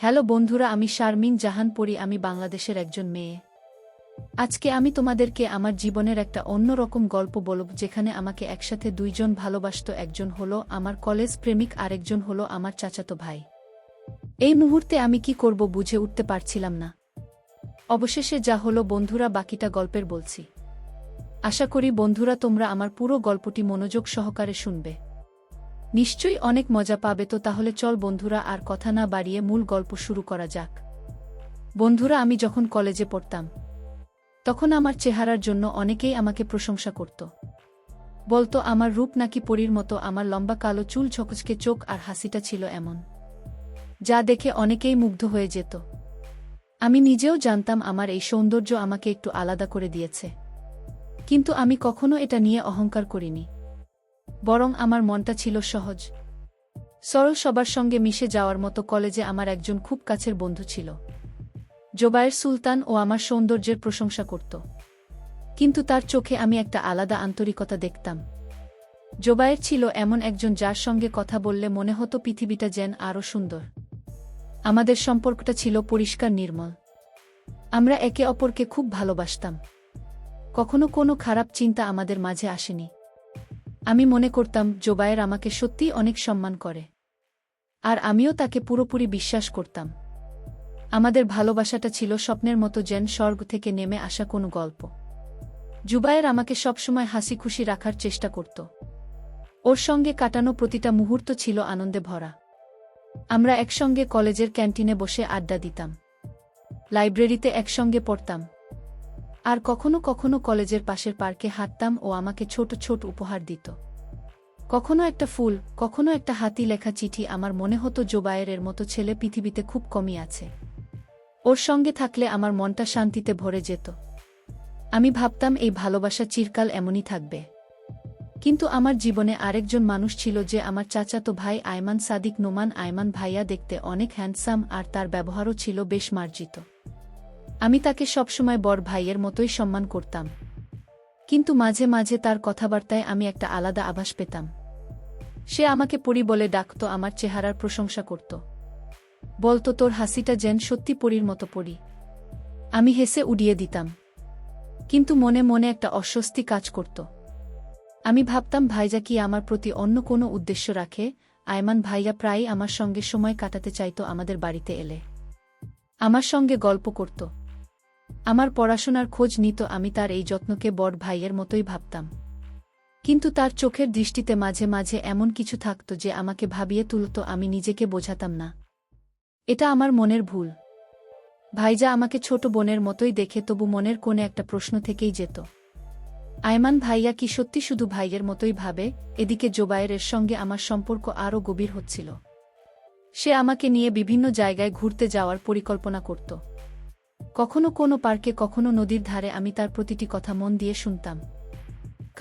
Hello বন্ধুরা, আমি শারমিন জাহান পরি। আমি বাংলাদেশের একজন মেয়ে। আজকে আমি তোমাদেরকে আমার জীবনের একটা অন্যরকম গল্প বলব, যেখানে আমাকে একসাথে দুইজন ভালোবাসত। একজন হলো আমার কলেজ প্রেমিক, আরেকজন হলো আমার চাচাতো ভাই। এই মুহূর্তে আমি কি করব বুঝে উঠতে পারছিলাম না। অবশেষে যা হলো বন্ধুরা, বাকিটা গল্পের বলছি। আশা করি বন্ধুরা তোমরা আমার পুরো গল্পটি মনোযোগ সহকারে শুনবে। নিশ্চয়ই অনেক মজা পাবে। তো তাহলে চল বন্ধুরা, আর কথা না বাড়িয়ে মূল গল্প শুরু করা যাক। বন্ধুরা, আমি যখন কলেজে পড়তাম তখন আমার চেহারার জন্য অনেকেই আমাকে প্রশংসা করত। বলতো আমার রূপ নাকি পরীর মতো, আমার লম্বা কালো চুল, ঝকঝকে চোখ আর হাসিটা ছিল এমন, যা দেখে অনেকেই মুগ্ধ হয়ে যেত। আমি নিজেও জানতাম আমার এই সৌন্দর্য আমাকে একটু আলাদা করে দিয়েছে, কিন্তু আমি কখনো এটা নিয়ে অহংকার করিনি। বরং আমার মনটা ছিল সহজ, সরল, সবার সঙ্গে মিশে যাওয়ার মতো। কলেজে আমার একজন খুব কাছের বন্ধু ছিল, জোবায়ের সুলতান। ও আমার সৌন্দর্যের প্রশংসা করত, কিন্তু তার চোখে আমি একটা আলাদা আন্তরিকতা দেখতাম। জোবায়ের ছিল এমন একজন যার সঙ্গে কথা বললে মনে হতো পৃথিবীটা যেন আরও সুন্দর। আমাদের সম্পর্কটা ছিল পরিষ্কার, নির্মল। আমরা একে অপরকে খুব ভালোবাসতাম। কখনো কোনো খারাপ চিন্তা আমাদের মাঝে আসেনি। আমি মনে করতাম জোবায়ের আমাকে সত্যিই অনেক সম্মান করে, আর আমিও তাকে পুরোপুরি বিশ্বাস করতাম। আমাদের ভালোবাসাটা ছিল স্বপ্নের মতো, যেন স্বর্গ থেকে নেমে আসা কোনো গল্প। জুবায়ের আমাকে সবসময় হাসি খুশি রাখার চেষ্টা করত। ওর সঙ্গে কাটানো প্রতিটা মুহূর্ত ছিল আনন্দে ভরা। আমরা একসঙ্গে কলেজের ক্যান্টিনে বসে আড্ডা দিতাম, লাইব্রেরিতে একসঙ্গে পড়তাম, আর কখনো কখনো কলেজের পাশের পার্কে হাঁটতাম। ও আমাকে ছোট ছোট উপহার দিত, কখনো একটা ফুল, কখনো একটা হাতি লেখা চিঠি। আমার মনে হতো জোবায়েরের মতো ছেলে পৃথিবীতে খুব কমই আছে। ওর সঙ্গে থাকলে আমার মনটা শান্তিতে ভরে যেত। আমি ভাবতাম এই ভালোবাসা চিরকাল এমনই থাকবে। কিন্তু আমার জীবনে আরেকজন মানুষ ছিল, যে আমার চাচাতো ভাই আয়মান সাদিক নোমান। আয়মান ভাইয়া দেখতে অনেক হ্যান্ডসাম, আর তার ব্যবহারও ছিল বেশ মার্জিত। আমি তাকে সবসময় বড় ভাইয়ের মতোই সম্মান করতাম, কিন্তু মাঝে মাঝে তার কথাবার্তায় আমি একটা আলাদা আভাস পেতাম। সে আমাকে পরী বলে ডাকত, আমার চেহারার প্রশংসা করত, বলতো তোর হাসিটা যেন সত্যি পরীর মতো। পরী। আমি হেসে উড়িয়ে দিতাম, কিন্তু মনে মনে একটা অস্বস্তি কাজ করত। আমি ভাবতাম ভাইজা কি আমার প্রতি অন্য কোনো উদ্দেশ্য রাখে। আয়মান ভাইয়া প্রায়ই আমার সঙ্গে সময় কাটাতে চাইত। আমাদের বাড়িতে এলে আমার সঙ্গে গল্প করত, আমার পড়াশোনার খোঁজ নিত। আমি তার এই যত্নকে বড় ভাইয়ের মতোই ভাবতাম, কিন্তু তার চোখের দৃষ্টিতে মাঝে মাঝে এমন কিছু থাকত যে আমাকে ভাবিয়ে তুলত। আমি নিজেকে বোঝাতাম না এটা আমার মনের ভুল। ভাইজা আমাকে ছোট বোনের মতোই দেখে, তবু মনের কোণে একটা প্রশ্ন থেকেই যেত, আয়মান ভাইয়া কি সত্যি শুধু ভাইয়ের মতোই ভাবে? এদিকে জোবায়েরের সঙ্গে আমার সম্পর্ক আরও গভীর হচ্ছিল। সে আমাকে নিয়ে বিভিন্ন জায়গায় ঘুরতে যাওয়ার পরিকল্পনা করত, কখনো কোনো পার্কে, কখনো নদীর ধারে। আমি তার প্রতিটি কথা মন দিয়ে শুনতাম,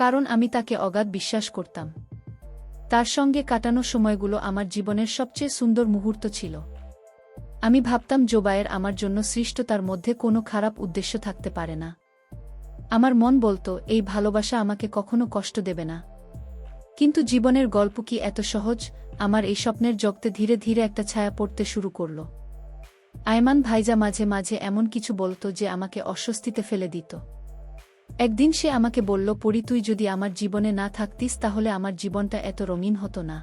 কারণ আমি তাকে অগাধ বিশ্বাস করতাম। তার সঙ্গে কাটানো সময়গুলো আমার জীবনের সবচেয়ে সুন্দর মুহূর্ত ছিল। আমি ভাবতাম জোবায়ের আমার জন্য সৃষ্ট, তার মধ্যে কোনো খারাপ উদ্দেশ্য থাকতে পারে না। আমার মন বলতো এই ভালোবাসা আমাকে কখনো কষ্ট দেবে না। কিন্তু জীবনের গল্প কি এত সহজ? আমার এই স্বপ্নের জগতে ধীরে ধীরে একটা ছায়া পড়তে শুরু করল। আয়মান ভাইজা মাঝে মাঝে এমন কিছু বলতো যে আমাকে অস্বস্তিতে ফেলে দিত। একদিন সে আমাকে বলল, পরী, তুই যদি আমার জীবনে না থাকতিস তাহলে আমার জীবনটা এত রঙিন হতো না।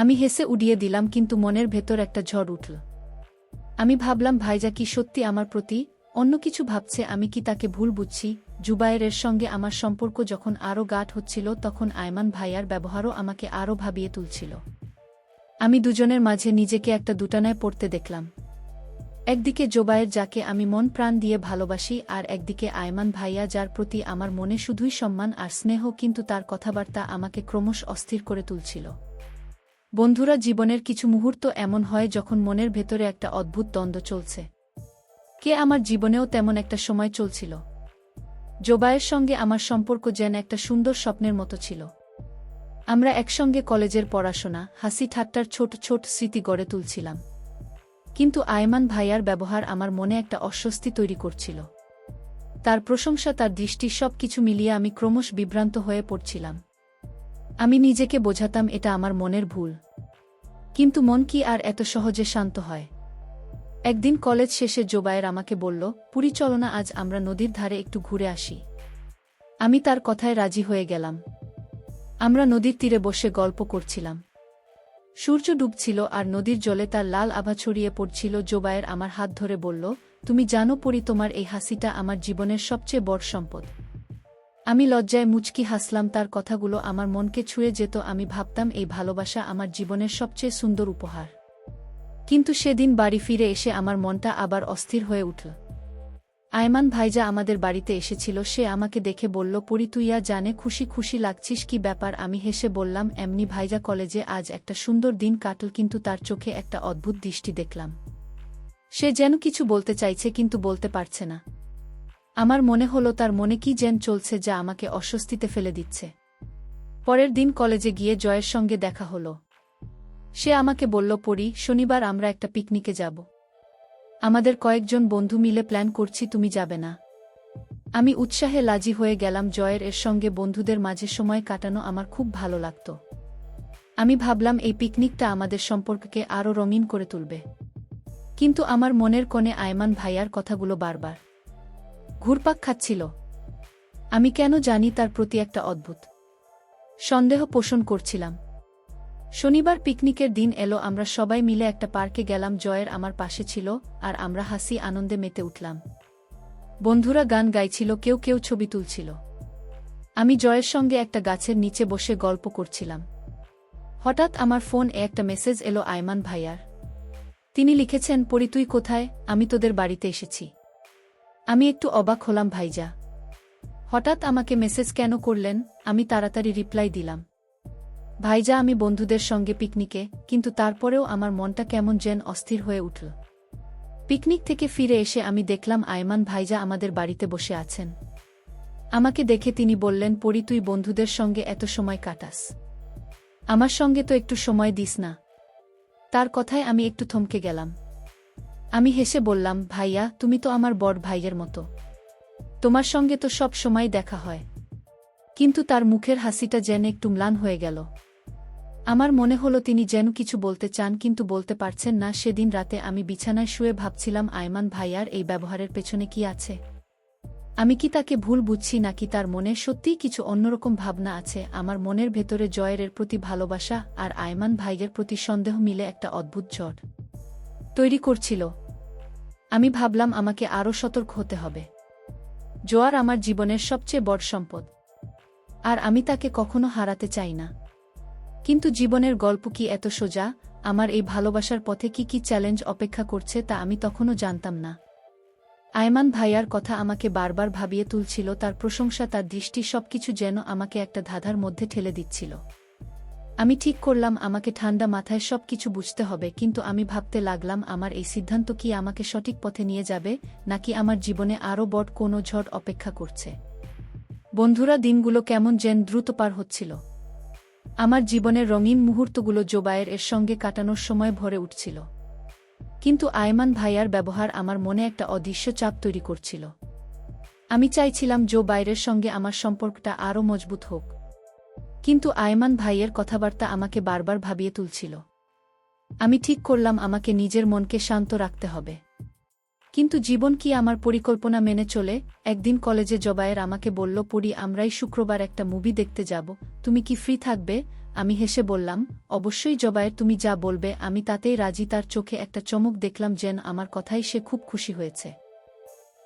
আমি হেসে উড়িয়ে দিলাম, কিন্তু মনের ভেতর একটা ঝড় উঠল। আমি ভাবলাম ভাইজা কি সত্যি আমার প্রতি অন্য কিছু ভাবছে? আমি কি তাকে ভুল বুঝছি? জুবায়েরের সঙ্গে আমার সম্পর্ক যখন আরও গাঢ় হচ্ছিল, তখন আয়মান ভাইয়ার ব্যবহারও আমাকে আরও ভাবিয়ে তুলছিল। আমি দুজনের মাঝে নিজেকে একটা দুটানায় পড়তে দেখলাম। একদিকে জোবায়ের, যাকে আমি মন প্রাণ দিয়ে ভালোবাসি, আর একদিকে আয়মান ভাইয়া, যার প্রতি আমার মনে শুধুই সম্মান আর স্নেহ, কিন্তু তার কথাবার্তা আমাকে ক্রমশ অস্থির করে তুলছিল। বন্ধুরা, জীবনের কিছু মুহূর্ত এমন হয় যখন মনের ভেতরে একটা অদ্ভুত দ্বন্দ্ব চলছে। কে আমার জীবনেও তেমন একটা সময় চলছিল। জোবায়ের সঙ্গে আমার সম্পর্ক যেন একটা সুন্দর স্বপ্নের মতো ছিল। আমরা একসঙ্গে কলেজের পড়াশোনা, হাসি ঠাট্টার ছোট ছোট স্মৃতি গড়ে তুলছিলাম, কিন্তু আয়মান ভাইয়ার ব্যবহার আমার মনে একটা অস্বস্তি তৈরি করছিল। তার প্রশংসা, তার দৃষ্টি, সবকিছু মিলিয়ে আমি ক্রমশ বিভ্রান্ত হয়ে পড়ছিলাম। আমি নিজেকে বোঝাতাম এটা আমার মনের ভুল, কিন্তু মন কি আর এত সহজে শান্ত হয়? একদিন কলেজ শেষে জোবায়ের আমাকে বলল, পুরী চলো না, আজ আমরা নদীর ধারে একটু ঘুরে আসি। আমি তার কথায় রাজি হয়ে গেলাম। আমরা নদীর তীরে বসে গল্প করছিলাম। সূর্য ডুবছিল আর নদীর জলে তার লাল আভা ছড়িয়ে পড়ছিল। জোবায়ের আমার হাত ধরে বলল, তুমি জানো পরি, তোমার এই হাসিটা আমার জীবনের সবচেয়ে বড় সম্পদ। আমি লজ্জায় মুচকি হাসলাম। তার কথাগুলো আমার মনকে ছুঁয়ে যেত। আমি ভাবতাম এই ভালোবাসা আমার জীবনের সবচেয়ে সুন্দর উপহার। কিন্তু সেদিন বাড়ি ফিরে এসে আমার মনটা আবার অস্থির হয়ে উঠল। আয়মান ভাইজা আমাদের বাড়িতে এসেছিল। সে আমাকে দেখে বলল, পরি তুই জানে খুশি খুশি লাগছিস, কি ব্যাপার? আমি হেসে বললাম, এমনি ভাইজা, কলেজে আজ একটা সুন্দর দিন কাটল। কিন্তু তার চোখে একটা অদ্ভুত দৃষ্টি দেখলাম। সে যেন কিছু বলতে চাইছে কিন্তু বলতে পারছে না। আমার মনে হলো তার মনে কি যেন চলছে যা আমাকে অস্বস্তিতে ফেলে দিচ্ছে। পরের দিন কলেজে গিয়ে জয়ের সঙ্গে দেখা হলো। সে আমাকে বলল, পরি, শনিবার আমরা একটা পিকনিকে যাব। আমাদের কয়েকজন বন্ধু মিলে প্ল্যান করছি, তুমি যাবে না? আমি উৎসাহে রাজি হয়ে গেলাম। জয়ের এর সঙ্গে বন্ধুদের মাঝে সময় কাটানো আমার খুব ভালো লাগত। আমি ভাবলাম এই পিকনিকটা আমাদের সম্পর্ককে আরও রঙিন করে তুলবে। কিন্তু আমার মনের কোণে আয়মান ভাইয়ার কথাগুলো বারবার ঘুরপাক খাচ্ছিল। আমি কেন জানি তার প্রতি একটা অদ্ভুত সন্দেহ পোষণ করছিলাম। শনিবার পিকনিকের দিন এলো। আমরা সবাই মিলে একটা পার্কে গেলাম। জয়ের আমার পাশে ছিল আর আমরা হাসি আনন্দে মেতে উঠলাম। বন্ধুরা গান গাইছিল, কেউ কেউ ছবি তুলছিল। আমি জয়ের সঙ্গে একটা গাছের নিচে বসে গল্প করছিলাম। হঠাৎ আমার ফোনে একটা মেসেজ এলো আয়মান ভাইয়ার। তিনি লিখেছেন, পরি তুই কোথায়? আমি তোদের বাড়িতে এসেছি। আমি একটু অবাক হলাম। ভাইজা হঠাৎ আমাকে মেসেজ কেন করলেন? আমি তাড়াতাড়ি রিপ্লাই দিলাম, ভাইজা আমি বন্ধুদের সঙ্গে পিকনিকে। কিন্তু তারপরেও আমার মনটা কেমন যেন অস্থির হয়ে উঠল। পিকনিক থেকে ফিরে এসে আমি দেখলাম আয়মান ভাইজা আমাদের বাড়িতে বসে আছেন। আমাকে দেখে তিনি বললেন, পরি তুই বন্ধুদের সঙ্গে এত সময় কাটাস, আমার সঙ্গে তো একটু সময় দিস না? তার কথায় আমি একটু থমকে গেলাম। আমি হেসে বললাম, ভাইয়া তুমি তো আমার বড় ভাইয়ের মতো, তোমার সঙ্গে তো সব সময় দেখা হয়। কিন্তু তার মুখের হাসিটা যেন একটু ম্লান হয়ে গেল। আমার মনে হলো তিনি যেন কিছু বলতে চান কিন্তু বলতে পারছেন না। সেদিন রাতে আমি বিছানায় শুয়ে ভাবছিলাম, আয়মান ভাইয়ার এই ব্যবহারের পেছনে কি আছে? আমি কি তাকে ভুল বুঝছি নাকি তার মনে সত্যিই কিছু অন্যরকম ভাবনা আছে? আমার মনের ভেতরে জয়ের প্রতি ভালোবাসা আর আয়মান ভাইয়ের প্রতি সন্দেহ মিলে একটা অদ্ভুত ঝড় তৈরি করছিল। আমি ভাবলাম আমাকে আরও সতর্ক হতে হবে। জোয়ার আমার জীবনের সবচেয়ে বড় সম্পদ আর আমি তাকে কখনো হারাতে চাই না। কিন্তু জীবনের গল্প কি এত সোজা? আমার এই ভালোবাসার পথে কি কি চ্যালেঞ্জ অপেক্ষা করছে তা আমি তখনও জানতাম না। আয়মান ভাইয়ার কথা আমাকে বারবার ভাবিয়ে তুলছিল। তার প্রশংসা, তার দৃষ্টি, সবকিছু যেন আমাকে একটা ধাঁধার মধ্যে ঠেলে দিচ্ছিল। আমি ঠিক করলাম আমাকে ঠান্ডা মাথায় সবকিছু বুঝতে হবে। কিন্তু আমি ভাবতে লাগলাম, আমার এই সিদ্ধান্ত কি আমাকে সঠিক পথে নিয়ে যাবে নাকি আমার জীবনে আরও বড় কোনো ঝড় অপেক্ষা করছে? বন্ধুরা, দিনগুলো কেমন যেন দ্রুত পার হচ্ছিল। আমার জীবনের রঙিন মুহূর্তগুলো জোবায়ের এর সঙ্গে কাটানোর সময় ভরে উঠছিল। কিন্তু আয়মান ভাইয়ার ব্যবহার আমার মনে একটা অদৃশ্য চাপ তৈরি করছিল। আমি চাইছিলাম জোবায়ের সঙ্গে আমার সম্পর্কটা আরও মজবুত হোক, কিন্তু আয়মান ভাইয়ের কথাবার্তা আমাকে বারবার ভাবিয়ে তুলছিল। আমি ঠিক করলাম আমাকে নিজের মনকে শান্ত রাখতে হবে। কিন্তু জীবন কি আমার পরিকল্পনা মেনে চলে? একদিন কলেজে জোবায়ের আমাকে বলল, পরি আমরাই শুক্রবার একটা মুভি দেখতে যাব, তুমি কি ফ্রি থাকবে? আমি হেসে বললাম, অবশ্যই জোবায়ের, তুমি যা বলবে আমি তাতেই রাজি। তার চোখে একটা চমক দেখলাম, যেন আমার কথাই সে খুব খুশি হয়েছে।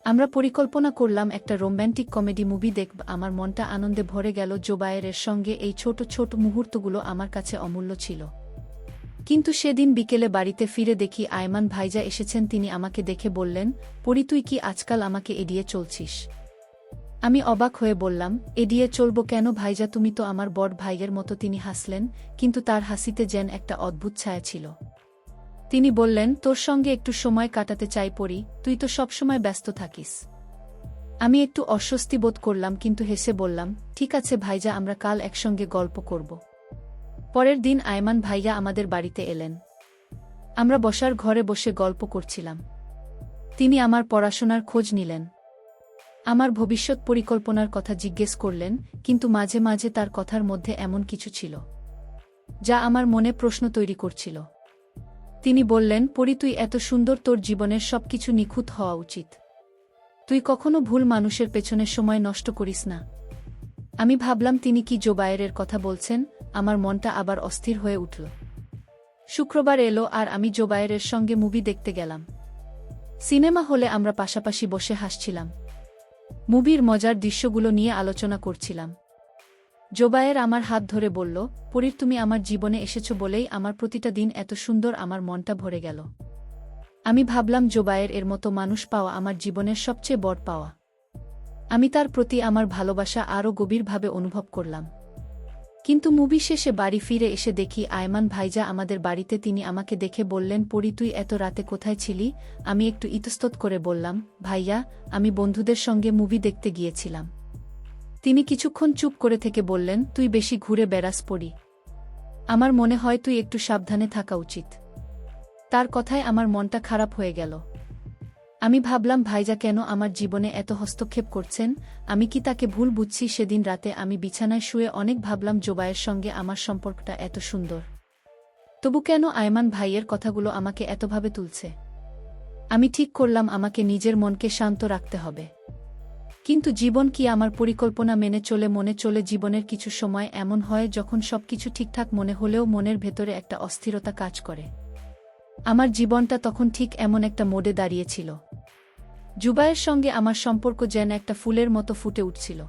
আমরা পরিকল্পনা করলাম একটা রোম্যান্টিক কমেডি মুভি দেখব। আমার মনটা আনন্দে ভরে গেল। জোবায়ের সঙ্গে এই ছোট ছোট মুহূর্তগুলো আমার কাছে অমূল্য ছিল। কিন্তু সেদিন বিকেলে বাড়িতে ফিরে দেখি আয়মান ভাইজা এসেছেন। তিনি আমাকে দেখে বললেন, পরি তুই কি আজকাল আমাকে এড়িয়ে চলছিস? আমি অবাক হয়ে বললাম, এড়িয়ে চলব কেন ভাইজা, তুমি তো আমার বড় ভাইয়ের মতো। তিনি হাসলেন, কিন্তু তার হাসিতে যেন একটা অদ্ভুত ছায়া ছিল। তিনি বললেন, তোর সঙ্গে একটু সময় কাটাতে চাই পরি, তুই তো সবসময় ব্যস্ত থাকিস। আমি একটু অস্বস্তি বোধ করলাম কিন্তু হেসে বললাম, ঠিক আছে ভাইজা, আমরা কাল একসঙ্গে গল্প করব। পরের দিন আয়মান ভাইয়া আমাদের বাড়িতে এলেন। আমরা বসার ঘরে বসে গল্প করছিলাম। তিনি আমার পড়াশোনার খোঁজ নিলেন, আমার ভবিষ্যৎ পরিকল্পনার কথা জিজ্ঞেস করলেন। কিন্তু মাঝে মাঝে তার কথার মধ্যে এমন কিছু ছিল যা আমার মনে প্রশ্ন তৈরি করছিল। তিনি বললেন, পরি তুই এত সুন্দর, তোর জীবনের সবকিছু নিখুঁত হওয়া উচিত। তুই কখনো ভুল মানুষের পেছনে সময় নষ্ট করিস না। আমি ভাবলাম তিনি কি জোবায়েরের কথা বলছেন। আমার মনটা আবার অস্থির হয়ে উঠল। শুক্রবার এলো আর আমি জোবায়েরের সঙ্গে মুভি দেখতে গেলাম। সিনেমা হলে আমরা পাশাপাশি বসে হাসছিলাম। মুভির মজার দৃশ্যগুলো নিয়ে আলোচনা করছিলাম। জোবায়ের আমার হাত ধরে বলল, পরীর তুমি আমার জীবনে এসেছ বলেই আমার প্রতিটা দিন এত সুন্দর, আমার মনটা ভরে গেল। আমি ভাবলাম জোবায়ের এর মতো মানুষ পাওয়া আমার জীবনের সবচেয়ে বড় পাওয়া। আমি তার প্রতি আমার ভালোবাসা আরও গভীরভাবে অনুভব করলাম। কিন্তু মুভি শেষে বাড়ি ফিরে এসে দেখি আয়মান ভাইজা আমাদের বাড়িতে। তিনি আমাকে দেখে বললেন, পরি তুই এত রাতে কোথায় ছিলি? আমি একটু ইতস্তত করে বললাম, ভাইয়া, আমি বন্ধুদের সঙ্গে মুভি দেখতে গিয়েছিলাম। তিনি কিছুক্ষণ চুপ করে থেকে বললেন, তুই বেশি ঘুরে বেড়াস পরি। আমার মনে হয় তুই একটু সাবধানে থাকা উচিত। তার কথায় আমার মনটা খারাপ হয়ে গেল। আমি ভাবলাম, ভাইজা কেন আমার জীবনে এত হস্তক্ষেপ করছেন? আমি কি তাকে ভুল বুঝছি? সেদিন রাতে আমি বিছানায় শুয়ে অনেক ভাবলাম, জোবায়ের সঙ্গে আমার সম্পর্কটা এত সুন্দর, তবু কেন আয়মান ভাইয়ের কথাগুলো আমাকে এতভাবে তুলছে? আমি ঠিক করলাম আমাকে নিজের মনকে শান্ত রাখতে হবে। কিন্তু জীবন কি আমার পরিকল্পনা মেনে চলে? মনে চলে। জীবনের কিছু সময় এমন হয় যখন সবকিছু ঠিকঠাক মনে হলেও মনের ভেতরে একটা অস্থিরতা কাজ করে। আমার জীবনটা তখন ঠিক এমন একটা মোড়ে দাঁড়িয়েছিল। জুবায়ের সঙ্গে আমার সম্পর্ক যেন একটা ফুলের মতো ফুটে উঠছিল।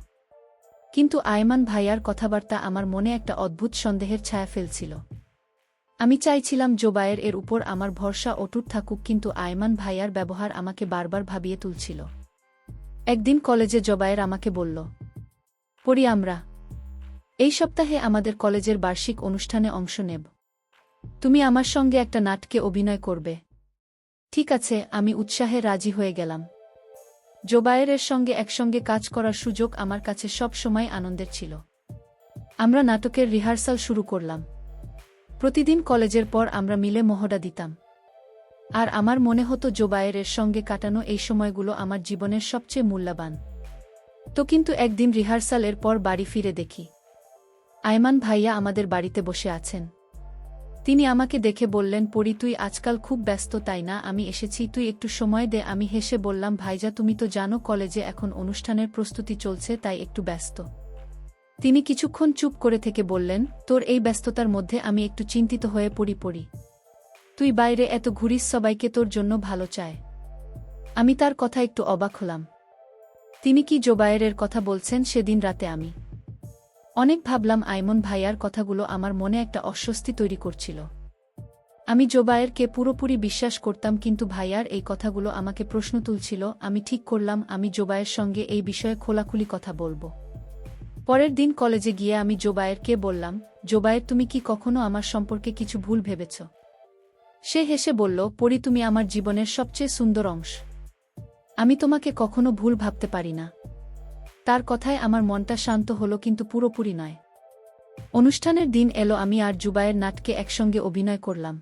কিন্তু আয়মান ভাইয়ার কথাবার্তা আমার মনে একটা অদ্ভুত সন্দেহের ছায়া ফেলছিল। আমি চাইছিলাম জোবায়ের এর উপর আমার ভরসা অটুট থাকুক, কিন্তু আয়মান ভাইয়ার ব্যবহার আমাকে বারবার ভাবিয়ে তুলছিল। একদিন কলেজে জোবায়ের আমাকে বলল, পরি, আমরা এই সপ্তাহে আমাদের কলেজের বার্ষিক অনুষ্ঠানে অংশ নেব। তুমি আমার সঙ্গে একটা নাটকে অভিনয় করবে। ঠিক আছে, আমি উৎসাহে রাজি হয়ে গেলাম। জোবায়েরের সঙ্গে একসঙ্গে কাজ করার সুযোগ আমার কাছে সব সময় আনন্দের ছিল। আমরা নাটকের রিহার্সাল শুরু করলাম। প্রতিদিন কলেজের পর আমরা মিলে মহড়া দিতাম। আর আমার মনে হতো জোবায়েরের সঙ্গে কাটানো এই সময়গুলো আমার জীবনের সবচেয়ে মূল্যবান। তো কিন্তু একদিন রিহার্সালের পর বাড়ি ফিরে দেখি আয়মান ভাইয়া আমাদের বাড়িতে বসে আছেন। তিনি আমাকে দেখে বললেন, পরি, তুই আজকাল খুব ব্যস্ত তাই না? আমি এসেছি, তুই একটু সময় দে। আমি হেসে বললাম, ভাইজা, তুমি তো জানো কলেজে এখন অনুষ্ঠানের প্রস্তুতি চলছে, তাই একটু ব্যস্ত। তিনি কিছুক্ষণ চুপ করে থেকে বললেন, তোর এই ব্যস্ততার মধ্যে আমি একটু চিন্তিত হয়ে পড়ি। তুই বাইরে এত ঘুরিস, সবাইকে তোর জন্য ভালো চায়। আমি তার কথা একটু অবাক হলাম। তিনি কি জোবায়েরের কথা বলছেন? সেদিন রাতে আমি অনেক ভাবলাম। আয়মান ভাইয়ার কথাগুলো আমার মনে একটা অস্বস্তি তৈরি করছিল। আমি জোবায়েরকে পুরোপুরি বিশ্বাস করতাম, কিন্তু ভাইয়ার এই কথাগুলো আমাকে প্রশ্ন তুলছিল। আমি ঠিক করলাম আমি জোবায়ের সঙ্গে এই বিষয়ে খোলাখুলি কথা বলবো। পরের দিন কলেজে গিয়ে আমি জোবায়েরকে বললাম, জোবায়ের, তুমি কি কখনো আমার সম্পর্কে কিছু ভুল ভেবেছ? সে হেসে বলল, পরি, তুমি আমার জীবনের সবচেয়ে সুন্দর অংশ। আমি তোমাকে কখনো ভুল ভাবতে পারি না। তার কথায় আমার মনটা শান্ত হলো, কিন্তু পুরোপুরি নয়। অনুষ্ঠানের দিন এলো। আমি আর জুবায়ের নাটকে একসঙ্গে অভিনয় করলাম।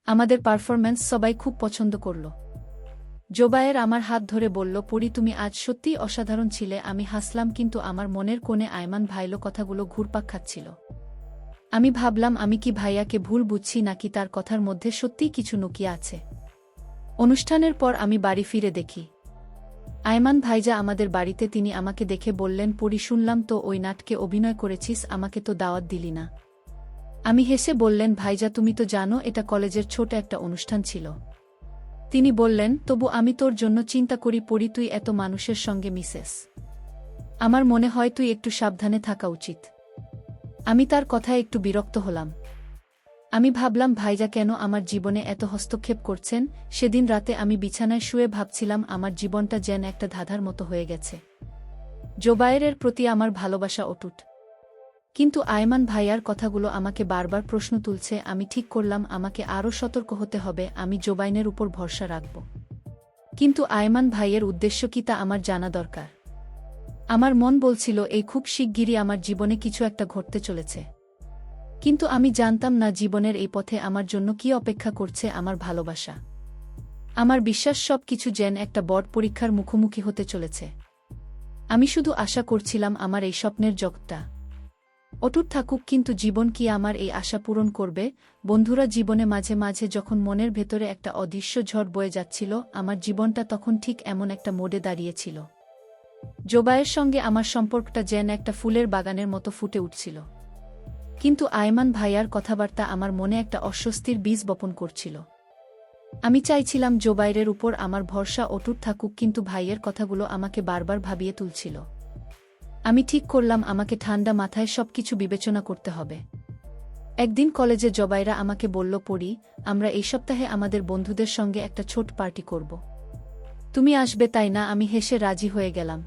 আমাদের পারফরম্যান্স সবাই খুব পছন্দ করল। জোবায়ের আমার হাত ধরে বলল, পরি, তুমি আজ সত্যিই অসাধারণ ছিলে। আমি হাসলাম, কিন্তু আমার মনের কোণে আয়মান ভাইলো কথাগুলো ঘুরপাক খাচ্ছিল। আমি ভাবলাম, আমি কি ভাইয়াকে ভুল বুঝছি, নাকি তার কথার মধ্যে সত্যিই কিছু লুকিয়ে আছে। অনুষ্ঠানের পর আমি বাড়ি ফিরে দেখি আয়মান ভাইজা আমাদের বাড়িতে। তিনি আমাকে দেখে বললেন, পরি, শুনলাম তো ওই নাটকে অভিনয় করেছিস, আমাকে তো দাওয়াত দিলি না। আমি হেসে বললেন, ভাইজা, তুমি তো জানো এটা কলেজের ছোট একটা অনুষ্ঠান ছিল। তিনি বললেন, তবু আমি তোর জন্য চিন্তা করি পরি, তুই এত মানুষের সঙ্গে মিশেস। আমার মনে হয় তুই একটু সাবধানে থাকা উচিত। আমি তার কথায় একটু বিরক্ত হলাম। আমি ভাবলাম, ভাইজা কেন আমার জীবনে এত হস্তক্ষেপ করছেন? সেদিন রাতে আমি বিছানায় শুয়ে ভাবছিলাম আমার জীবনটা যেন একটা ধাঁধার মতো হয়ে গেছে। জোবায়েরের প্রতি আমার ভালোবাসা অটুট, কিন্তু আয়মান ভাইয়ার কথাগুলো আমাকে বারবার প্রশ্ন তুলছে। আমি ঠিক করলাম আমাকে আরও সতর্ক হতে হবে। আমি জোবায়েরের উপর ভরসা রাখব, কিন্তু আয়মান ভাইয়ের উদ্দেশ্য কি তা আমার জানা দরকার। আমার মন বলছিল এই খুব শিগগিরই আমার জীবনে কিছু একটা ঘটতে চলেছে, কিন্তু আমি জানতাম না জীবনের এই পথে আমার জন্য কি অপেক্ষা করছে। আমার ভালোবাসা, আমার বিশ্বাস, সব কিছু যেন একটা বড় পরীক্ষার মুখোমুখি হতে চলেছে। আমি শুধু আশা করছিলাম আমার এই স্বপ্নের জগৎটা অটুট থাকুক, কিন্তু জীবন কি আমার এই আশা পূরণ করবে? বন্ধুরা, জীবনে মাঝে মাঝে যখন মনের ভেতরে একটা অদৃশ্য ঝড় বয়ে যাচ্ছিল, আমার জীবনটা তখন ঠিক এমন একটা মোড়ে দাঁড়িয়েছিল। জোবায়ের সঙ্গে আমার সম্পর্কটা যেন একটা ফুলের বাগানের মতো ফুটে উঠছিল। কিন্তু আয়মান ভাইয়ার কথাবার্তা আমার মনে একটা অস্বস্তির বীজ বপন করছিল। আমি চাইছিলাম জোবায়ের উপর আমার ভরসা অটুট থাকুক, কিন্তু ভাইয়ের কথাগুলো আমাকে বারবার ভাবিয়ে তুলছিল। আমি ঠিক করলাম আমাকে ঠান্ডা মাথায় সবকিছু বিবেচনা করতে হবে। একদিন কলেজে জোবায়েরা আমাকে বলল, পড়ি, আমরা এই সপ্তাহে আমাদের বন্ধুদের সঙ্গে একটা ছোট পার্টি করব। তুমি আসবে তাই না? আমি হেসে রাজি হয়ে গেলাম।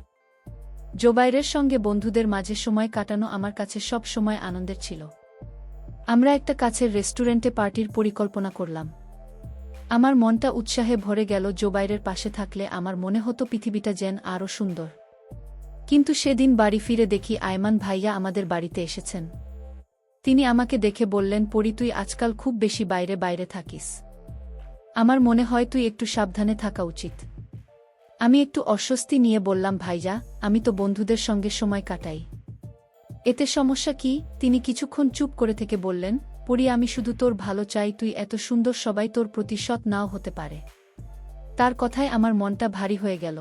জোবায়েরের সঙ্গে বন্ধুদের মাঝে সময় কাটানো আমার কাছে সব সময় আনন্দের ছিল। আমরা একটা কাছের রেস্টুরেন্টে পার্টির পরিকল্পনা করলাম। আমার মনটা উৎসাহে ভরে গেল। জোবায়েরের পাশে থাকলে আমার মনে হতো পৃথিবীটা যেন আরও সুন্দর। কিন্তু সেদিন বাড়ি ফিরে দেখি আয়মান ভাইয়া আমাদের বাড়িতে এসেছেন। তিনি আমাকে দেখে বললেন, পড়ি, তুই আজকাল খুব বেশি বাইরে বাইরে থাকিস। আমার মনে হয় তুই একটু সাবধানে থাকা উচিত। আমি একটু অস্বস্তি নিয়ে বললাম, ভাইয়া, আমি তো বন্ধুদের সঙ্গে সময় কাটাই। এতে সমস্যা কি? তিনি কিছুক্ষণ চুপ করে থেকে বললেন, পড়ি, আমি শুধু তোর ভালো চাই। তুই এত সুন্দর, সবাই তোর প্রতি সৎ নাও হতে পারে। তার কথায় আমার মনটা ভারী হয়ে গেল।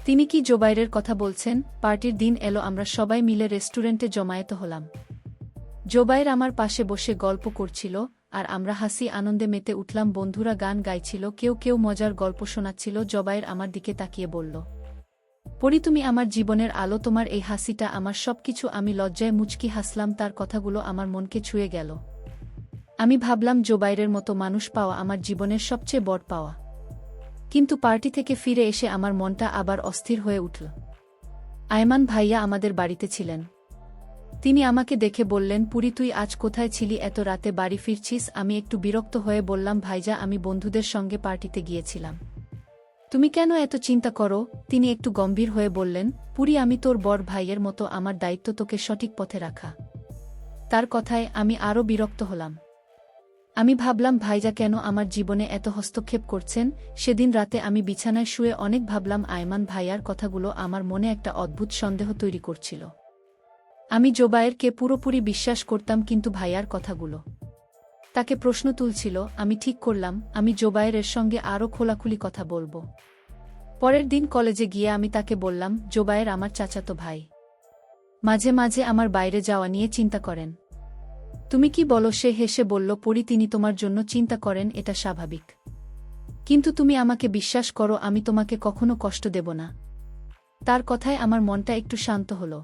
তিনি কি জোবায়েরের কথা বলছেন? পার্টির দিন এলো, আমরা সবাই মিলে রেস্টুরেন্টে জমায়েত হলাম। জোবায়ের আমার পাশে বসে গল্প করছিল, আর আমরা হাসি আনন্দে মেতে উঠলাম। বন্ধুরা গান গাইছিল, কেউ কেউ মজার গল্প শোনাচ্ছিল। জোবায়ের আমার দিকে তাকিয়ে বলল, পড়ি, তুমি আমার জীবনের আলো, তোমার এই হাসিটা আমার সবকিছু। আমি লজ্জায় মুচকি হাসলাম। তার কথাগুলো আমার মনকে ছুঁয়ে গেল। আমি ভাবলাম, জোবায়েরের মতো মানুষ পাওয়া আমার জীবনের সবচেয়ে বড় পাওয়া। কিন্তু পার্টি থেকে ফিরে এসে আমার মনটা আবার অস্থির হয়ে উঠল। আয়মান ভাইয়া আমাদের বাড়িতে ছিলেন। তিনি আমাকে দেখে বললেন, পুরি, তুই আজ কোথায় ছিলি? এত রাতে বাড়ি ফিরছিস? আমি একটু বিরক্ত হয়ে বললাম, ভাইজা, আমি বন্ধুদের সঙ্গে পার্টিতে গিয়েছিলাম। তুমি কেন এত চিন্তা করো? তিনি একটু গম্ভীর হয়ে বললেন, পুরি, আমি তোর বড় ভাইয়ের মতো, আমার দায়িত্ব তোকে সঠিক পথে রাখা। তার কথায় আমি আরও বিরক্ত হলাম। আমি ভাবলাম, ভাইজা কেন আমার জীবনে এত হস্তক্ষেপ করছেন? সেদিন রাতে আমি বিছানায় শুয়ে অনেক ভাবলাম। আয়মান ভাইয়ার কথাগুলো আমার মনে একটা অদ্ভুত সন্দেহ তৈরি করছিল। আমি জোবায়েরকে পুরোপুরি বিশ্বাস করতাম, কিন্তু ভাইয়ার কথাগুলো তাকে প্রশ্ন তুলছিল। আমি ঠিক করলাম, আমি জোবায়েরের সঙ্গে আরও খোলাখুলি কথা বলবো। পরের দিন কলেজে গিয়ে আমি তাকে বললাম, জোবায়ের আমার চাচাতো ভাই। মাঝে মাঝে আমার বাইরে যাওয়া নিয়ে চিন্তা করেন। তুমি কি বলো? সে হেসে বলল, পড়ি, তিনি তোমার জন্য চিন্তা করেন, এটা স্বাভাবিক। কিন্তু তুমি আমাকে বিশ্বাস করো, আমি তোমাকে কখনো কষ্ট দেব না। তার কথায় আমার মনটা একটু শান্ত হলো।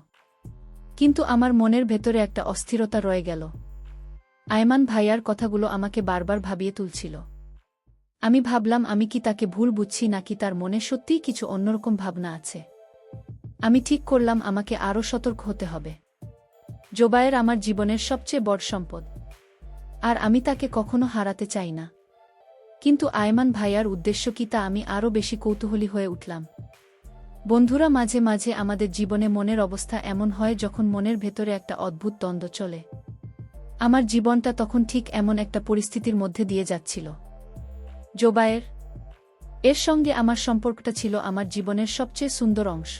কিন্তু আমার মনের ভেতরে একটা অস্থিরতা রয়ে গেল। আয়মান ভাইয়ার কথাগুলো আমাকে বারবার ভাবিয়ে তুলছিল। আমি ভাবলাম, আমি কি তাকে ভুল বুঝছি, নাকি তার মনে সত্যিই কিছু অন্যরকম ভাবনা আছে। আমি ঠিক করলাম আমাকে আরও সতর্ক হতে হবে। জোবায়ের আমার জীবনের সবচেয়ে বড় সম্পদ, আর আমি তাকে কখনো হারাতে চাই না। কিন্তু আয়মান ভাইয়ার উদ্দেশ্য কি, তা আমি আরও বেশি কৌতূহলী হয়ে উঠলাম। বন্ধুরা, মাঝে মাঝে আমাদের জীবনে মনের অবস্থা এমন হয় যখন মনের ভেতরে একটা অদ্ভুত দ্বন্দ্ব চলে। আমার জীবনটা তখন ঠিক এমন একটা পরিস্থিতির মধ্যে দিয়ে যাচ্ছিল। জোবায়ের এর সঙ্গে আমার সম্পর্কটা ছিল আমার জীবনের সবচেয়ে সুন্দর অংশ।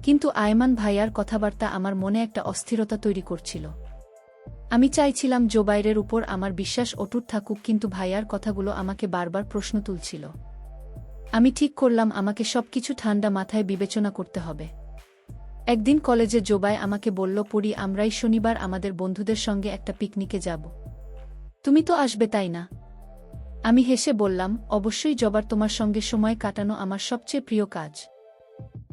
কিন্তু আয়মান ভাইয়ার কথাবার্তা আমার মনে একটা অস্থিরতা তৈরি করছিল। আমি চাইছিলাম জোবায়েরের উপর আমার বিশ্বাস অটুট থাকুক, কিন্তু ভাইয়ার কথাগুলো আমাকে বারবার প্রশ্ন তুলছিল। আমি ঠিক করলাম আমাকে সবকিছু ঠান্ডা মাথায় বিবেচনা করতে হবে। একদিন কলেজে জোবায় আমাকে বলল, পড়ি, আমরাই শনিবার আমাদের বন্ধুদের সঙ্গে একটা পিকনিকে যাব। তুমি তো আসবে, তাই না? আমি হেসে বললাম, অবশ্যই জবার, তোমার সঙ্গে সময় কাটানো আমার সবচেয়ে প্রিয় কাজ।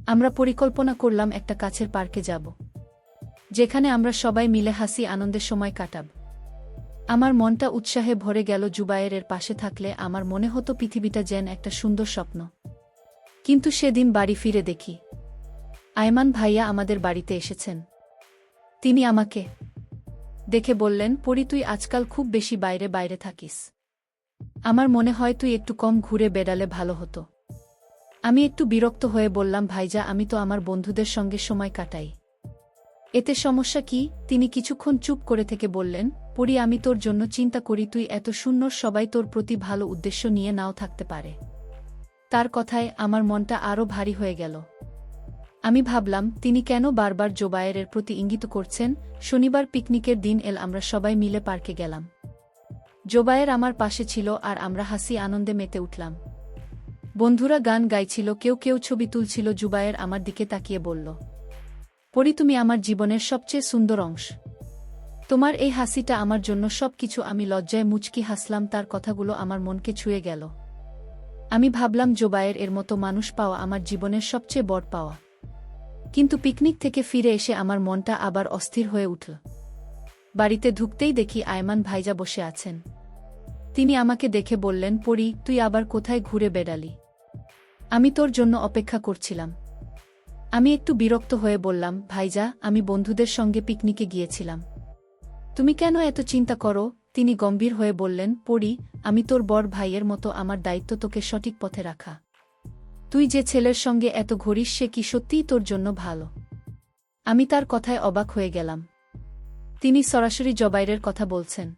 আমরা পরিকল্পনা করলাম একটা কাছের পার্কে যাব, যেখানে আমরা সবাই মিলে হাসি আনন্দের সময় কাটাব। আমার মনটা উৎসাহে ভরে গেল। জুবায়ের পাশে থাকলে আমার মনে হতো পৃথিবীটা যেন একটা সুন্দর স্বপ্ন। কিন্তু সেদিন বাড়ি ফিরে দেখি আয়মান ভাইয়া আমাদের বাড়িতে এসেছেন। তিনি আমাকে দেখে বললেন, পড়ি, তুই আজকাল খুব বেশি বাইরে বাইরে থাকিস। আমার মনে হয় তুই একটু কম ঘুরে বেড়ালে ভালো হতো। আমি একটু বিরক্ত হয়ে বললাম, ভাইজা, আমি তো আমার বন্ধুদের সঙ্গে সময় কাটাই। এতে সমস্যা কি? তিনি কিছুক্ষণ চুপ করে থেকে বললেন, পড়ি, আমি তোর জন্য চিন্তা করি। তুই এত শূন্য, সবাই তোর প্রতি ভালো উদ্দেশ্য নিয়ে নাও থাকতে পারে। তার কথায় আমার মনটা আরও ভারী হয়ে গেল। আমি ভাবলাম তিনি কেন বারবার জোবায়েরের প্রতি ইঙ্গিত করছেন। শনিবার পিকনিকের দিন আমরা সবাই মিলে পার্কে গেলাম। জোবায়ের আমার পাশে ছিল আর আমরা হাসি আনন্দে মেতে উঠলাম। বন্ধুরা গান গাইছিল, কেউ কেউ ছবি তুলছিল। জুবায়ের আমার দিকে তাকিয়ে বলল, পরি, তুমি আমার জীবনের সবচেয়ে সুন্দর অংশ। তোমার এই হাসিটা আমার জন্য সবকিছু। আমি লজ্জায় মুচকি হাসলাম। তার কথাগুলো আমার মনকে ছুঁয়ে গেল। আমি ভাবলাম জোবায়ের এর মতো মানুষ পাওয়া আমার জীবনের সবচেয়ে বড় পাওয়া। কিন্তু পিকনিক থেকে ফিরে এসে আমার মনটা আবার অস্থির হয়ে উঠল। বাড়িতে ঢুকতেই দেখি আয়মান ভাইজা বসে আছেন। তিনি আমাকে দেখে বললেন, পরি, তুই আবার কোথায় ঘুরে বেড়ালি? আমি তোর জন্য অপেক্ষা করছিলাম। আমি একটু বিরক্ত হয়ে বললাম, ভাইজা, আমি বন্ধুদের সঙ্গে পিকনিকে গিয়েছিলাম। তুমি কেন এত চিন্তা করো? তিনি গম্ভীর হয়ে বললেন, পরি, আমি তোর বড় ভাইয়ের মতো, আমার দায়িত্ব তোকে সঠিক পথে রাখা। তুই যে ছেলের সঙ্গে এত ঘুরিস সে কি সত্যিই তোর জন্য ভালো? আমি তার কথায় অবাক হয়ে গেলাম। তিনি সরাসরি জোবায়েরের কথা বলছেন।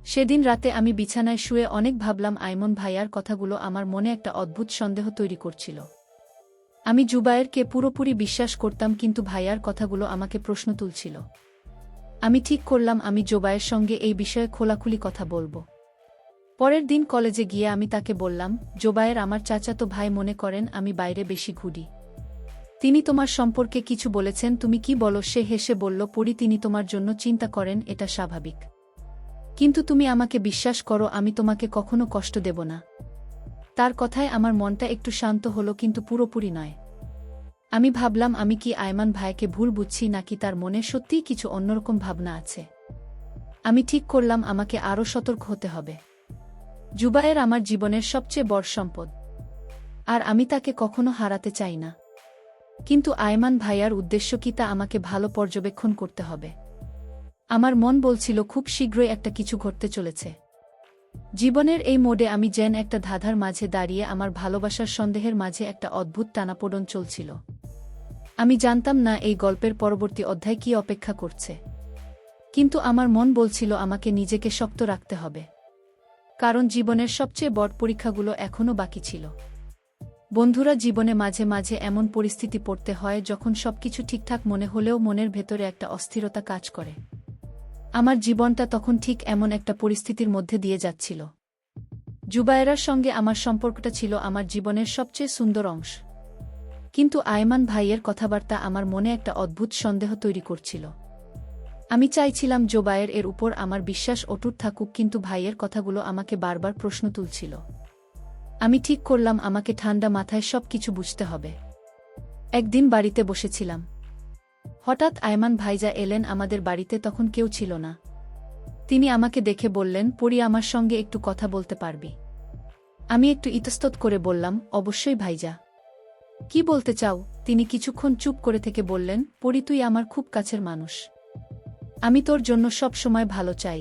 সেদিন রাতে আমি বিছানায় শুয়ে অনেক ভাবলাম। আয়মন ভাইয়ার কথাগুলো আমার মনে একটা অদ্ভুত সন্দেহ তৈরি করছিল। আমি জুবায়েরকে পুরোপুরি বিশ্বাস করতাম, কিন্তু ভাইয়ার কথাগুলো আমাকে প্রশ্ন তুলছিল। আমি ঠিক করলাম আমি জোবায়ের সঙ্গে এই বিষয়ে খোলাখুলি কথা বলবো। পরের দিন কলেজে গিয়ে আমি তাকে বললাম, জোবায়ের আমার চাচাতো ভাই, মনে করেন আমি বাইরে বেশি ঘুরি। তিনি তোমার সম্পর্কে কিছু বলেছেন, তুমি কি বলো? সে হেসে বলল, পরি, তিনি তোমার জন্য চিন্তা করেন, এটা স্বাভাবিক। কিন্তু তুমি আমাকে বিশ্বাস করো, আমি তোমাকে কখনো কষ্ট দেব না। তার কথায় আমার মনটা একটু শান্ত হলো, কিন্তু পুরোপুরি নয়। আমি ভাবলাম আমি কি আয়মান ভাইকে ভুল বুঝছি, নাকি তার মনে সত্যিই কিছু অন্যরকম ভাবনা আছে। আমি ঠিক করলাম আমাকে আরও সতর্ক হতে হবে। জুবায়ের আমার জীবনের সবচেয়ে বড় সম্পদ, আর আমি তাকে কখনো হারাতে চাই না। কিন্তু আয়মান ভাইয়ার উদ্দেশ্য কি তা আমাকে ভালো পর্যবেক্ষণ করতে হবে। আমার মন বলছিল খুব শীঘ্রই একটা কিছু ঘটতে চলেছে। জীবনের এই মোড়ে আমি যেন একটা ধাঁধার মাঝে দাঁড়িয়ে, আমার ভালোবাসার সন্দেহের মাঝে একটা অদ্ভুত টানাপোড়েন চলছিল। আমি জানতাম না এই গল্পের পরবর্তী অধ্যায় কি অপেক্ষা করছে। কিন্তু আমার মন বলছিল আমাকে নিজেকে শক্ত রাখতে হবে, কারণ জীবনের সবচেয়ে বড় পরীক্ষাগুলো এখনও বাকি ছিল। বন্ধুরা, জীবনে মাঝে মাঝে এমন পরিস্থিতি পড়তে হয় যখন সবকিছু ঠিকঠাক মনে হলেও মনের ভেতরে একটা অস্থিরতা কাজ করে। আমার জীবনটা তখন ঠিক এমন একটা পরিস্থিতির মধ্যে দিয়ে যাচ্ছিল। জুবায়েরার সঙ্গে আমার সম্পর্কটা ছিল আমার জীবনের সবচেয়ে সুন্দর অংশ। কিন্তু আয়মান ভাইয়ের কথাবার্তা আমার মনে একটা অদ্ভুত সন্দেহ তৈরি করছিল। আমি চাইছিলাম জোবায়ের এর উপর আমার বিশ্বাস অটুট থাকুক, কিন্তু ভাইয়ের কথাগুলো আমাকে বারবার প্রশ্ন তুলছিল। আমি ঠিক করলাম আমাকে ঠান্ডা মাথায় সব কিছু বুঝতে হবে। একদিন বাড়িতে বসেছিলাম। হঠাৎ আয়মান ভাইজা এলেন আমাদের বাড়িতে। তখন কেউ ছিল না। তিনি আমাকে দেখে বললেন, পরি, আমার সঙ্গে একটু কথা বলতে পারবি? আমি একটু ইতস্তত করে বললাম, অবশ্যই ভাইজা। কি বলতে চাও? তিনি কিছুক্ষণ চুপ করে থেকে বললেন, পরি, তুই আমার খুব কাছের মানুষ। আমি তোর জন্য সব সময় ভালো চাই।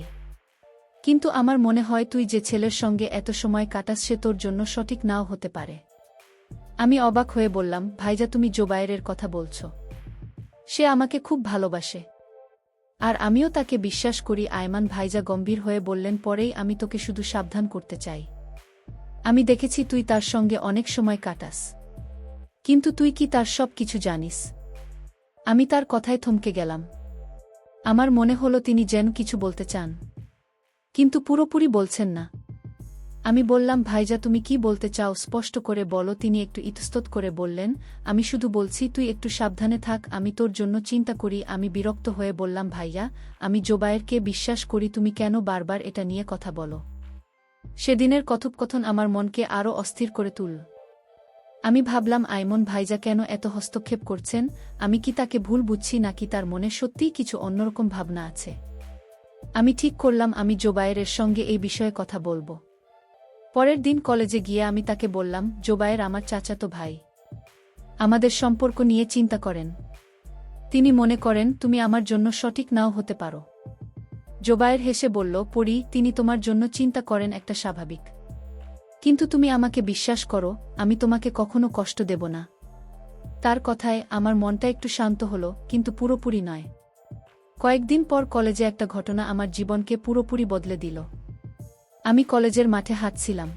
কিন্তু আমার মনে হয় তুই যে ছেলের সঙ্গে এত সময় কাটাস সে তোর জন্য সঠিক নাও হতে পারে। আমি অবাক হয়ে বললাম, ভাইজা, তুমি জোবায়েরের কথা বলছ? সে আমাকে খুব ভালোবাসে, আর আমিও তাকে বিশ্বাস করি। আয়মান ভাইজা গম্ভীর হয়ে বললেন, পরেই আমি তোকে শুধু সাবধান করতে চাই। আমি দেখেছি তুই তার সঙ্গে অনেক সময় কাটাস, কিন্তু তুই কি তার সব কিছু জানিস? আমি তার কথায় থমকে গেলাম। আমার মনে হলো তিনি যেন কিছু বলতে চান, কিন্তু পুরোপুরি বলছেন না। আমি বললাম, ভাইজা, তুমি কি বলতে চাও? স্পষ্ট করে বলো। তিনি একটু ইতস্তত করে বললেন, আমি শুধু বলছি তুই একটু সাবধানে থাক, আমি তোর জন্য চিন্তা করি। আমি বিরক্ত হয়ে বললাম, ভাইয়া, আমি জোবায়েরকে বিশ্বাস করি, তুমি কেন বারবার এটা নিয়ে কথা বলো? সেদিনের কথোপকথন আমার মনকে আরও অস্থির করে তুলল। আমি ভাবলাম, আয়মন ভাইজা কেন এত হস্তক্ষেপ করছেন? আমি কি তাকে ভুল বুঝছি, নাকি তার মনে সত্যিই কিছু অন্যরকম ভাবনা আছে? আমি ঠিক করলাম আমি জোবায়েরের সঙ্গে এই বিষয়ে কথা বলবো। পরের দিন কলেজে গিয়ে আমি তাকে বললাম, জোবায়ের আমার চাচাতো ভাই। আমাদের সম্পর্ক নিয়ে চিন্তা করেন। তিনি মনে করেন তুমি আমার জন্য সঠিক নাও হতে পারো। জোবায়ের হেসে বলল, পরি, তিনি তোমার জন্য চিন্তা করেন একটা স্বাভাবিক। কিন্তু তুমি আমাকে বিশ্বাস করো, আমি তোমাকে কখনো কষ্ট দেব না। তার কথায় আমার মনটা একটু শান্ত হলো, কিন্তু পুরোপুরি নয়। কয়েকদিন পর কলেজে একটা ঘটনা আমার জীবনকে পুরোপুরি বদলে দিল। আমি কলেজের মাঠে হাঁটছিলাম।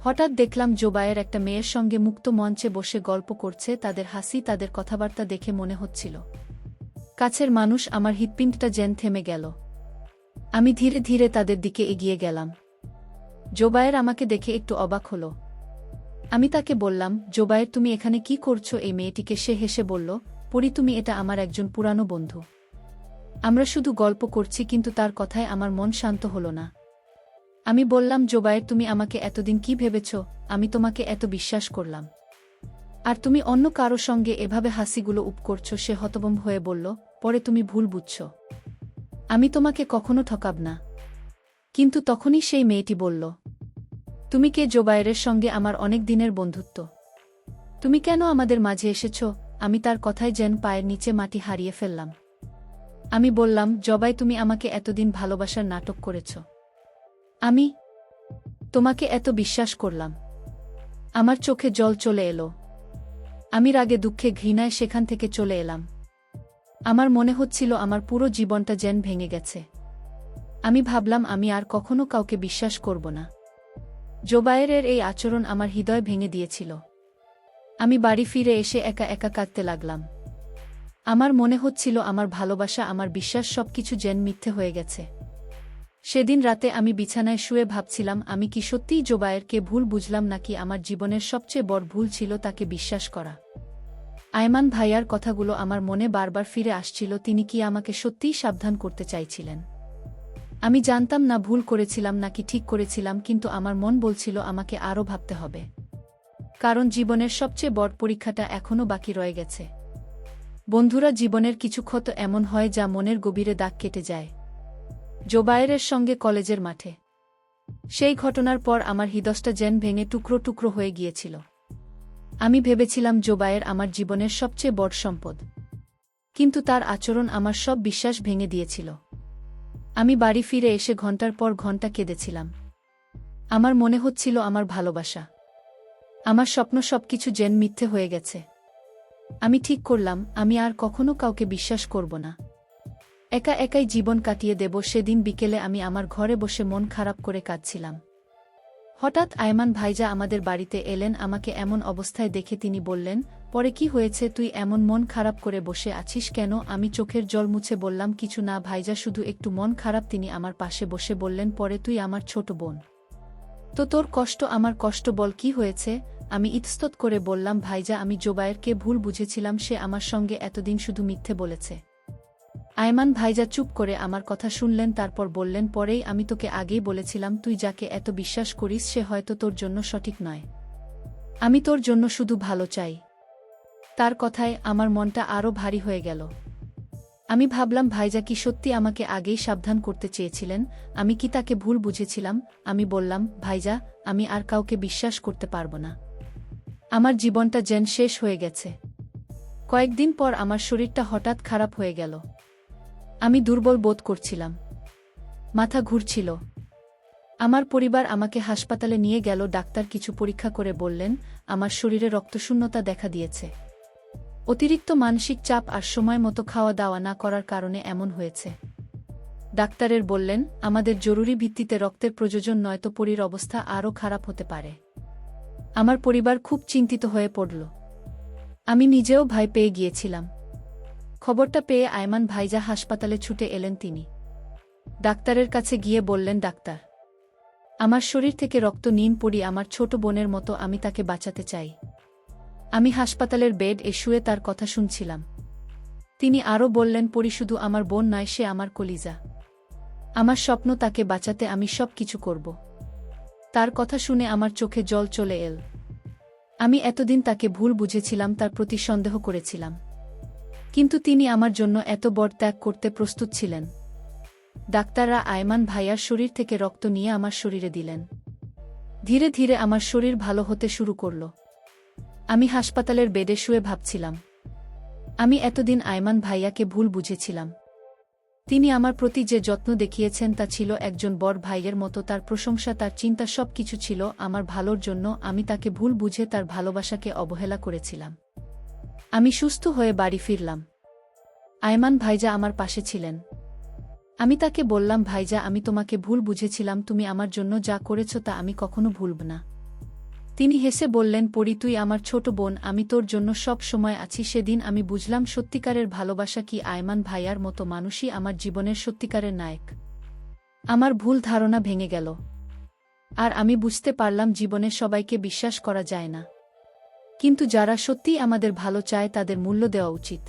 হঠাৎ দেখলাম জোবায়ের একটা মেয়ের সঙ্গে মুক্ত মঞ্চে বসে গল্প করছে। তাদের হাসি, তাদের কথাবার্তা দেখে মনে হচ্ছিল কাছের মানুষ। আমার হৃৎপিণ্ডটা যেন থেমে গেল। আমি ধীরে ধীরে তাদের দিকে এগিয়ে গেলাম। জোবায়ের আমাকে দেখে একটু অবাক হল। আমি তাকে বললাম, জোবায়ের, তুমি এখানে কি করছো? এই মেয়েটিকে। সে হেসে বলল, পরি, তুমি এটা আমার একজন পুরানো বন্ধু। আমরা শুধু গল্প করছি। কিন্তু তার কথায় আমার মন শান্ত হল না। আমি বললাম, জোবায়ের, তুমি আমাকে এতদিন কি ভেবেছ? আমি তোমাকে এত বিশ্বাস করলাম, আর তুমি অন্য কারো সঙ্গে এভাবে হাসিগুলো উপ করছো। সে হতভম্ব হয়ে বলল, পরে তুমি ভুল বুঝছ। আমি তোমাকে কখনো ঠকাব না। কিন্তু তখনই সেই মেয়েটি বলল, তুমি কে? জোবায়েরের সঙ্গে আমার অনেক দিনের বন্ধুত্ব। তুমি কেন আমাদের মাঝে এসেছ? আমি তার কথায় যেন পায়ের নিচে মাটি হারিয়ে ফেললাম। আমি বললাম, জবাই, তুমি আমাকে এতদিন ভালোবাসার নাটক করেছ। আমি তোমাকে এত বিশ্বাস করলাম। আমার চোখে জল চলে এলো। আমি রাগে, দুঃখে, ঘৃণায় সেখান থেকে চলে এলাম। আমার মনে হচ্ছিল আমার পুরো জীবনটা যেন ভেঙে গেছে। আমি ভাবলাম আমি আর কখনো কাউকে বিশ্বাস করব না। জোবায়েরের এই আচরণ আমার হৃদয় ভেঙে দিয়েছিল। আমি বাড়ি ফিরে এসে একা একা কাঁদতে লাগলাম। আমার মনে হচ্ছিল আমার ভালোবাসা, আমার বিশ্বাস সবকিছু যেন মিথ্যে হয়ে গেছে। সেদিন রাতে আমি বিছানায় শুয়ে ভাবছিলাম, আমি কি সত্যিই জোবায়েরকে ভুল বুঝলাম, নাকি আমার জীবনের সবচেয়ে বড় ভুল ছিল তাকে বিশ্বাস করা। আয়মান ভাইয়ার কথাগুলো আমার মনে বারবার ফিরে আসছিল। তিনি কি আমাকে সত্যিই সাবধান করতে চাইছিলেন? আমি জানতাম না ভুল করেছিলাম নাকি ঠিক করেছিলাম, কিন্তু আমার মন বলছিল আমাকে আরও ভাবতে হবে। কারণ জীবনের সবচেয়ে বড় পরীক্ষাটা এখনও বাকি রয়ে গেছে। বন্ধুরা, জীবনের কিছু ক্ষত এমন হয় যা মনের গভীরে দাগ কেটে যায়। জোবায়েরের সঙ্গে কলেজের মাঠে সেই ঘটনার পর আমার হৃদয়টা যেন ভেঙে টুকরো টুকরো হয়ে গিয়েছিল। আমি ভেবেছিলাম জোবায়ের আমার জীবনের সবচেয়ে বড় সম্পদ, কিন্তু তার আচরণ আমার সব বিশ্বাস ভেঙে দিয়েছিল। আমি বাড়ি ফিরে এসে ঘন্টার পর ঘন্টা কেঁদেছিলাম। আমার মনে হচ্ছিল আমার ভালোবাসা, আমার স্বপ্ন সবকিছু যেন মিথ্যে হয়ে গেছে। আমি ঠিক করলাম আমি আর কখনো কাউকে বিশ্বাস করব না। একা একাই জীবন কাটিয়ে দেব। সেদিন বিকেলে আমি আমার ঘরে বসে মন খারাপ করে কাঁদছিলাম। হঠাৎ আয়মান ভাইজা আমাদের বাড়িতে এলেন। আমাকে এমন অবস্থায় দেখে তিনি বললেন, পরে কি হয়েছে? তুই এমন মন খারাপ করে বসে আছিস কেন? আমি চোখের জল মুছে বললাম, কিছু না ভাইজা, শুধু একটু মন খারাপ। তিনি আমার পাশে বসে বললেন, পরে তুই আমার ছোট বোন, তো তোর কষ্ট আমার কষ্ট, বল কি হয়েছে? আমি ইতস্তত করে বললাম, ভাইজা, আমি জোবায়েরকে ভুল বুঝেছিলাম। সে আমার সঙ্গে এতদিন শুধু মিথ্যে বলেছে। আয়মান ভাইজা চুপ করে আমার কথা শুনলেন, তারপর বললেন, পরেই আমি তোকে আগেই বলেছিলাম, তুই যাকে এত বিশ্বাস করিস সে হয়তো তোর জন্য সঠিক নয়। আমি তোর জন্য শুধু ভালো চাই। তার কথায় আমার মনটা আরও ভারী হয়ে গেল। আমি ভাবলাম, ভাইজা কি সত্যি আমাকে আগেই সাবধান করতে চেয়েছিলেন? আমি কি তাকে ভুল বুঝেছিলাম? আমি বললাম, ভাইজা, আমি আর কাউকে বিশ্বাস করতে পারবো না। আমার জীবনটা যেন শেষ হয়ে গেছে। কয়েকদিন পর আমার শরীরটা হঠাৎ খারাপ হয়ে গেল। আমি দুর্বল বোধ করছিলাম, মাথা ঘুরছিল। আমার পরিবার আমাকে হাসপাতালে নিয়ে গেল। ডাক্তার কিছু পরীক্ষা করে বললেন, আমার শরীরে রক্তশূন্যতা দেখা দিয়েছে। অতিরিক্ত মানসিক চাপ আর সময় মতো খাওয়া দাওয়া না করার কারণে এমন হয়েছে। ডাক্তারের বললেন, আমাদের জরুরি ভিত্তিতে রক্তের প্রয়োজন, নয়তো পরির অবস্থা আরও খারাপ হতে পারে। আমার পরিবার খুব চিন্তিত হয়ে পড়ল। আমি নিজেও ভয় পেয়ে গিয়েছিলাম। খবরটা পেয়ে আয়মান ভাইজা হাসপাতালে ছুটে এলেন। তিনি ডাক্তারের কাছে গিয়ে বললেন, ডাক্তার, আমার শরীর থেকে রক্ত নিন। পরি আমার ছোট বোনের মতো, আমি তাকে বাঁচাতে চাই। আমি হাসপাতালের বেড এ শুয়ে তার কথা শুনছিলাম। তিনি আরও বললেন, পরি শুধু আমার বোন নয়, সে আমার কলিজা। আমার স্বপ্ন, তাকে বাঁচাতে আমি সব কিছু করব। তার কথা শুনে আমার চোখে জল চলে এল। আমি এতদিন তাকে ভুল বুঝেছিলাম, তার প্রতি সন্দেহ করেছিলাম, কিন্তু তিনি আমার জন্য এত বড় ত্যাগ করতে প্রস্তুত ছিলেন। ডাক্তাররা আয়মান ভাইয়ার শরীর থেকে রক্ত নিয়ে আমার শরীরে দিলেন। ধীরে ধীরে আমার শরীর ভালো হতে শুরু করল। আমি হাসপাতালের বেডে শুয়ে ভাবছিলাম, আমি এতদিন আয়মান ভাইয়াকে ভুল বুঝেছিলাম। তিনি আমার প্রতি যে যত্ন দেখিয়েছেন তা ছিল একজন বড় ভাইয়ের মতো। তার প্রশংসা, তার চিন্তা সবকিছু ছিল আমার ভালোর জন্য। আমি তাকে ভুল বুঝে তার ভালোবাসাকে অবহেলা করেছিলাম। আমি সুস্থ হয়ে বাড়ি ফিরলাম। আয়মান ভাইজা আমার পাশে ছিলেন। আমি তাকে বললাম, ভাইজা, আমি তোমাকে ভুল বুঝেছিলাম। তুমি আমার জন্য যা করেছ তা আমি কখনো ভুলব না। তিনি হেসে বললেন, পরি তুই আমার ছোট বোন, আমি তোর জন্য সব সময় আছি। সেদিন আমি বুঝলাম সত্যিকারের ভালোবাসা কি। আয়মান ভাইয়ার মতো মানুষই আমার জীবনের সত্যিকারের নায়ক। আমার ভুল ধারণা ভেঙে গেল। আর আমি বুঝতে পারলাম জীবনে সবাইকে বিশ্বাস করা যায় না, কিন্তু যারা সত্যিই আমাদের ভালো চায় তাদের মূল্য দেওয়া উচিত।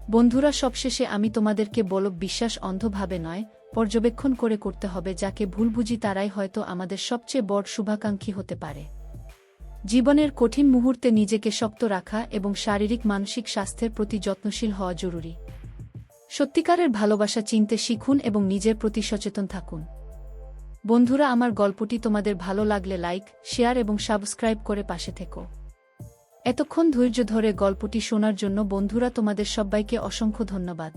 বন্ধুরা, সবশেষে আমি তোমাদেরকে বলব, বিশ্বাস অন্ধভাবে নয়, পর্যবেক্ষণ করে করতে হবে। যাকে ভুল বুঝি তারাই হয়তো আমাদের সবচেয়ে বড় শুভাকাঙ্ক্ষী হতে পারে। জীবনের কঠিন মুহূর্তে নিজেকে শক্ত রাখা এবং শারীরিক মানসিক স্বাস্থ্যের প্রতি যত্নশীল হওয়া জরুরি। সত্যিকারের ভালোবাসা চিনতে শিখুন এবং নিজের প্রতি সচেতন থাকুন। বন্ধুরা, আমার গল্পটি তোমাদের ভালো লাগলে লাইক, শেয়ার এবং সাবস্ক্রাইব করে পাশে থেকো। এতক্ষণ ধৈর্য ধরে গল্পটি শোনার জন্য বন্ধুরা তোমাদের সবাইকে অসংখ্য ধন্যবাদ।